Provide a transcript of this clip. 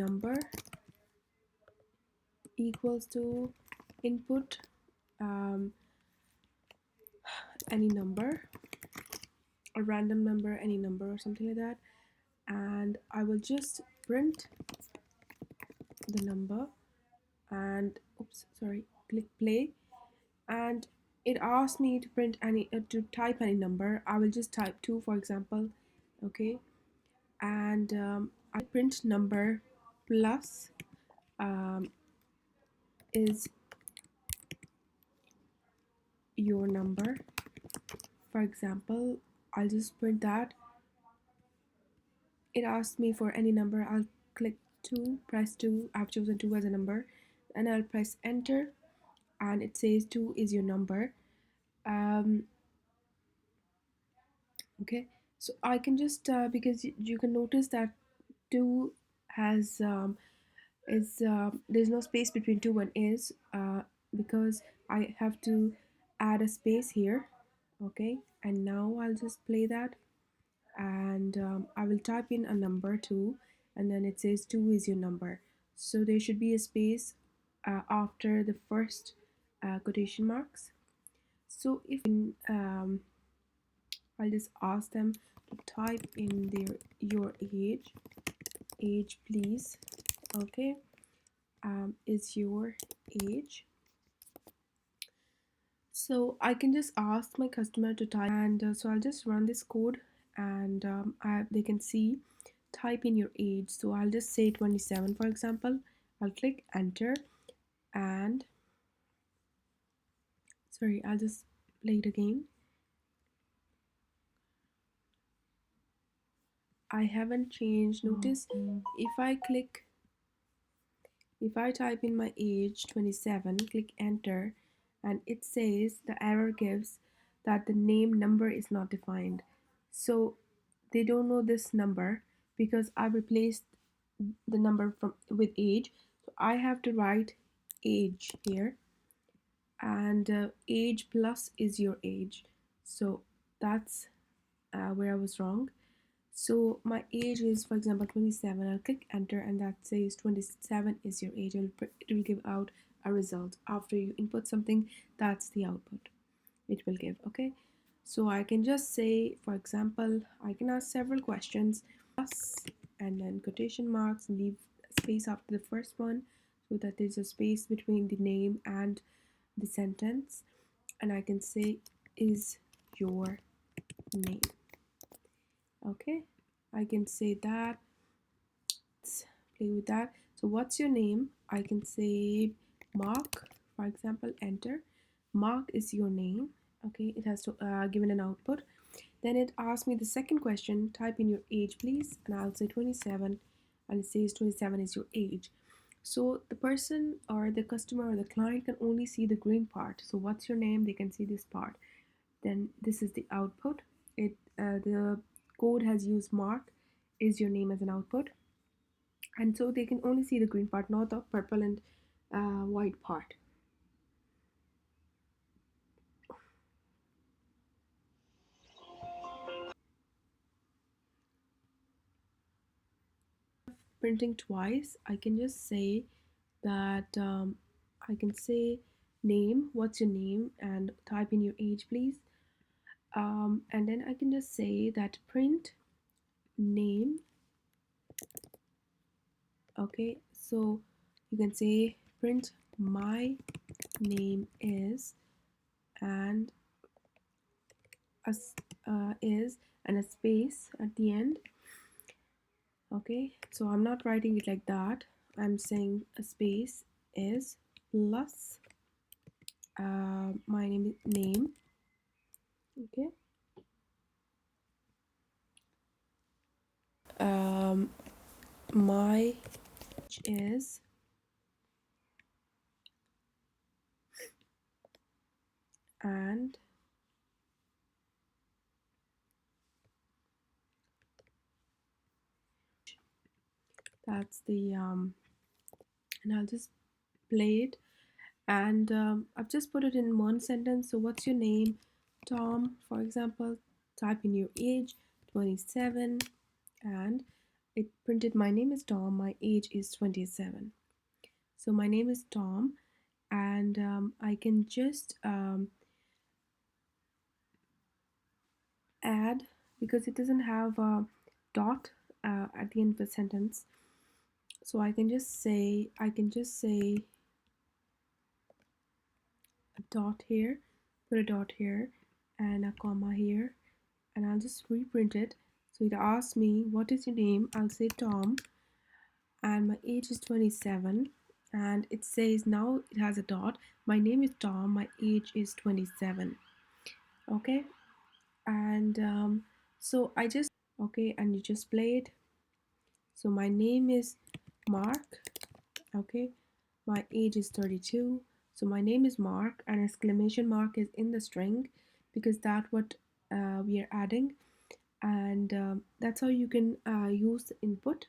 number equals to input any number, a random number, any number or something like that, and I will just print the number and oops sorry, click play, and it asks me to print any to type any number. I will just type 2 for example. Okay, and I print number plus is your number, for example. I'll just print that. It asks me for any number. I'll click 2, press 2. I've chosen 2 as a number, and I'll press enter, and it says 2 is your number. um, okay, so I can just because you can notice that 2 has is there's no space between 2 and is, because I have to add a space here. Okay, and now I'll just play that, and I will type in a number 2, and then it says 2 is your number. So there should be a space after the first quotation marks. So if I'll just ask them to type in your age please. Okay, is your age. So I can just ask my customer to type, and so I'll just run this code, and they can see type in your age. So I'll just say 27 for example. I'll click enter, and sorry, I'll just play it again. I haven't changed. Notice if I type in my age 27, click enter, and it says the error gives that the name number is not defined. So they don't know this number because I replaced the number from with age. So I have to write age here, and age plus is your age. So that's where I was wrong. So my age is, for example, 27. I'll click enter, and that says 27 is your age. It will give out a result after you input something. That's the output it will give. Okay, so I can just say, for example, I can ask several questions plus and then quotation marks, and leave space after the first one so that there's a space between the name and the sentence. And I can say, is your name. Okay, I can say that. Let's play with that. So what's your name? I can say Mark, for example. Enter. Mark is your name. Okay, it has to given an output. Then it asks me the second question, type in your age please, and I'll say 27, and it says 27 is your age. So the person or the customer or the client can only see the green part. So what's your name? They can see this part. Then this is the output. The code has used Mark is your name as an output, and so they can only see the green part, not the purple and white part. Printing twice, I can just say that I can say name, what's your name, and type in your age please. And then I can just say that print name. Okay, so you can say print my name is, and a is, and a space at the end. Okay, so I'm not writing it like that. I'm saying a space is plus my name. Okay, um, my is, and that's the and I'll just play it, and I've just put it in one sentence. So what's your name? Tom, for example. Type in your age, 27, and it printed my name is Tom, my age is 27. So my name is Tom, and I can just add, because it doesn't have a dot at the end of a sentence. So I can just say a dot here, put a dot here, and a comma here, and I'll just reprint it. So it asks me, what is your name? I'll say Tom, and my age is 27. And it says, now it has a dot. My name is Tom, my age is 27. Okay, and okay, and you just play it. So my name is Mark. Okay, my age is 32. So my name is Mark, and exclamation mark is in the string because that's what we are adding. And that's how you can use the input